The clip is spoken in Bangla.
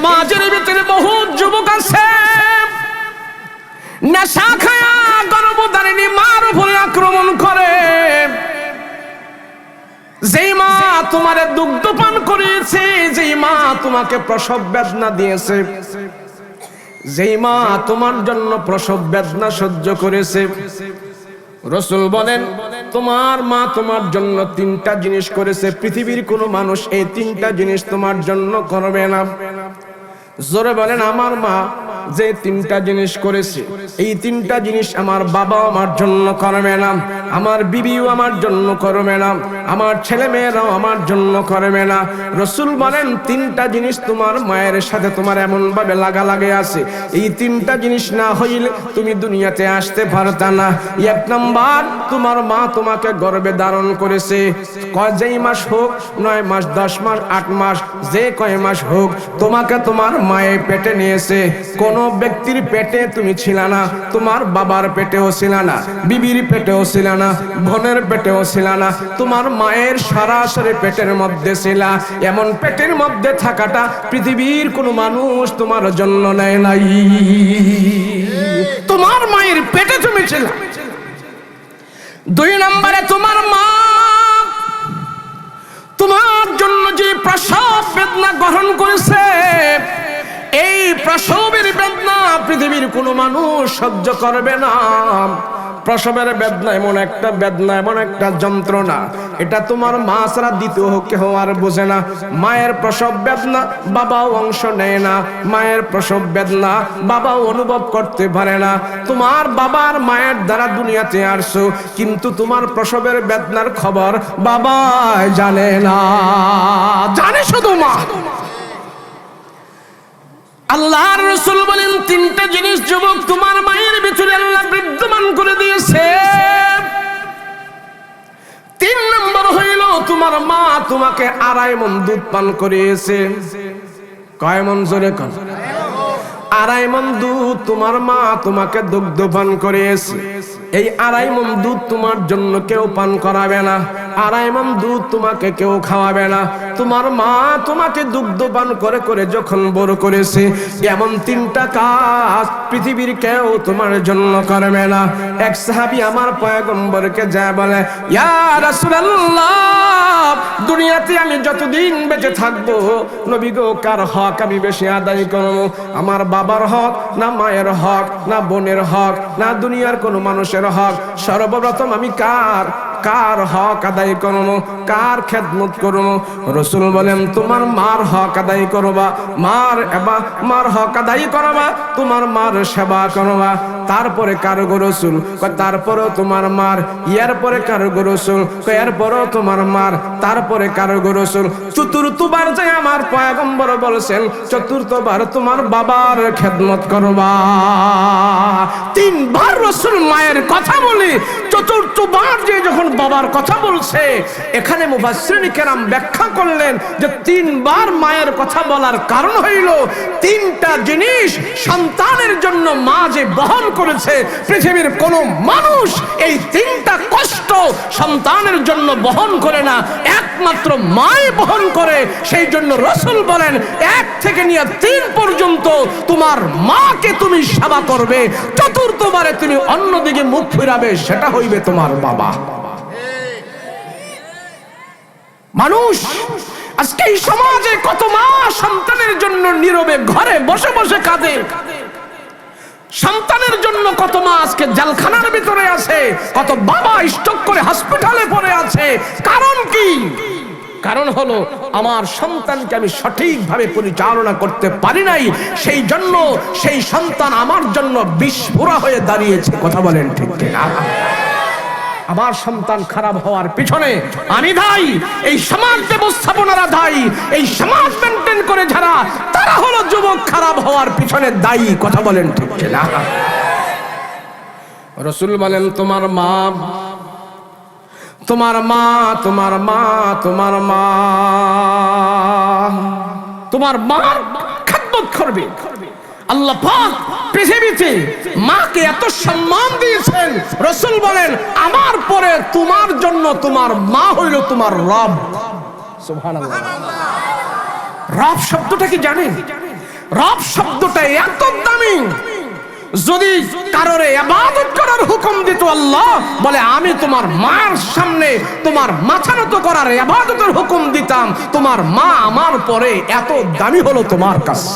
সমাজের ভিতরে বহু যুবক আছে নেশা খায়া গর্ভধারিণী মার উপরে আক্রমণ করে। যেই মা তোমারে দুগ্ধ পান করিয়েছে, যেই মা তোমাকে প্রসব বেদনা দিয়েছে, যেই মা তোমার জন্য প্রসব বেদনা সহ্য করেছে, রাসূল বলেন তোমার মা তোমার জন্য তিনটা জিনিস করেছে, পৃথিবীর কোনো মানুষ এই তিনটা জিনিস তোমার জন্য করবে না। জোরে বলেন আমার মা যে তিনটা জিনিস করেছে, এই তিনটা জিনিস আমার বাবা আমার জন্য করবে না, আমার বিবিও আমার জন্য করবে না, আমার ছেলে মেয়েরাও আমার জন্য করবে না। রাসূল বলেন তিনটা জিনিস তোমার মায়ের সাথে তোমার এমন ভাবে লাগালাগি আছে, এই তিনটা জিনিস না হইলে তুমি দুনিয়াতে আসতে পারতা না। এক নাম্বার, তোমার মা তোমাকে গর্ভে ধারণ করেছে, যেই মাস হোক, 9 মাস 10 মাস 8 মাস যে কয় মাস হোক, তোমাকে তোমার মায়ে পেটে নিয়েছে। কোন ব্যক্তির পেটে তুমি ছিলা না, তোমার বাবার পেটেও ছিলা না, বিবির পেটেও ছিলা না, বোনের পেটেও ছিলা না, তোমার মায়ের সরাসরি পেটের মধ্যে ছিলা। এমন পেটের মধ্যে থাকাটা পৃথিবীর কোনো মানুষ তোমার জন্য নেয় নাই, তোমার মায়ের পেটে তুমি ছিলা। 2 নম্বরে, তোমার মা তোমার জন্য যে প্রসব বেদনা গ্রহণ করেছে, এই প্রসবের বেদনা পৃথিবীর কোনো মানুষ সহ্য করবে না। প্রসবের বেদনা এমন একটা বেদনা, এমন একটা যন্ত্রণা, এটা তোমার মা ছাড়া দ্বিতীয় কেউ আর বোঝে না। মায়ের প্রসব বেদনা বাবাও অংশ নেয় না, মায়ের প্রসব বেদনা বাবাও অনুভব করতে পারে না। তোমার বাবার মায়ের দ্বারা দুনিয়াতে আসছো, কিন্তু তোমার প্রসবের বেদনার খবর বাবা জানে না, জানে শুধু মা। আল্লাহর রাসূল বলেন তিনটা জিনিস যুবক তোমার মায়ের ভিতরে আল্লাহ বিদ্যমান করে দিয়েছে। 3 নম্বর হইল তোমার মা তোমাকে 2.5 মণ দুধ পান করিয়েছে। কয় মণ? জোরে কন। 2.5 মণ দুধ তোমার মা তোমাকে দুগ্ধ পান করিয়েছে। এই 2.5 মণ দুধ তোমার জন্য কেউ পান করাবে না, 2.5 মণ দুধ তোমাকে কেউ খাওয়াবে না। তোমার মা তোমাকে দুগ্ধ পান করে করে যখন বড় করেছে, এমন 3টা কাজ পৃথিবীর কেউ তোমার জন্য করবে না। এক সাহাবী আমার পয়গম্বরকে যা বলে, ইয়া রাসূলুল্লাহ, দুনিয়াতে আমি যতদিন বেঁচে থাকবো, নবী গো, কার হক আমি বেশি আদায় করব? আমার বাবার হক না মায়ের হক না বোনের হক না দুনিয়ার কোনো মানুষের হক? সর্বপ্রথম আমি কার হক আদায় করব, কার খেদমত করব? রাসূল বলেন তোমার মার হক আদায় করবা, মার হক আদায় করবা, তোমার মার সেবা করবা। তারপরে কার গো রাসূল? তারপরেও তোমার মার। এরপরে কার গো রাসূল? এরপরেও তোমার মার। তারপরে কার গো রাসূল? চতুর্থবার যে আমার পয়গম্বর বলেছেন, চতুর্থবার তোমার বাবার খেদমত করবা। 3 বার রাসূল মায়ের কথা বলে, চতুর্থবার যে যখন বাবার কথা বলছে, এখানে মুফাসসিরিন কেরাম ব্যাখ্যা করলেন যে 3 বার মায়ের কথা বলার কারণ হইল 3টা জিনিস সন্তানের জন্য মা যে বহন করেছে, পৃথিবীর কোন মানুষ এই 3টা কষ্ট সন্তানের জন্য বহন করে না, একমাত্র মাই বহন করে। সেই জন্য রাসূল বলেন 1 থেকে নিয়ে 3 পর্যন্ত তোমার মাকে তুমি সেবা করবে, চতুর্থবারে তুমি অন্যদিকে মুখ ফিরাবে, সেটা হইবে তোমার বাবা। মানুষ আজকে এই সমাজে কত মা সন্তানের জন্য নীরবে ঘরে বসে বসে কাঁদে, সন্তানের জন্য কত মা আজকে জেলখানার ভিতরে আছে, কত বাবা স্ট্রোক করে হসপিটালে পড়ে আছে। কারণ কি? কারণ হলো আমার সন্তানকে আমি সঠিকভাবে পরিচালনা করতে পারি নাই, সেই জন্য সেই সন্তান আমার জন্য বিস্ফোরা হয়ে দাঁড়িয়েছে। কথা বলেন ঠিক কিনা? আমার সন্তান খারাপ হওয়ার পিছনে আমি দায়ী, এই সমাজ ব্যবস্থাপনারা দায়ী, এই সমাজ মেনটেন করে যারা, তারা হলো যুবক খারাপ হওয়ার পিছনে দায়ী। কথা বলেন ঠিক কিনা? রাসূল বলেন তোমার মা, তোমার মা, তোমার মা, তোমার মা, তোমার মার খেদমত করবে। আল্লাহ পাক পৃথিবীতে মাকে এত সম্মান দিয়েছেন, রাসূল বলেন আমার পরে তোমার জন্য তোমার মা হইল তোমার রব। সুবহানাল্লাহ। রব শব্দটা কি জানেন? রব শব্দটা এত দামি, যদি কারোর ইবাদত করার হুকুম দিত আল্লাহ, বলে আমি তোমার মার সামনে তোমার মাথা নত করার ইবাদতের হুকুম দিতাম, তোমার মা আমার পরে এত দামি হলো তোমার কাছে।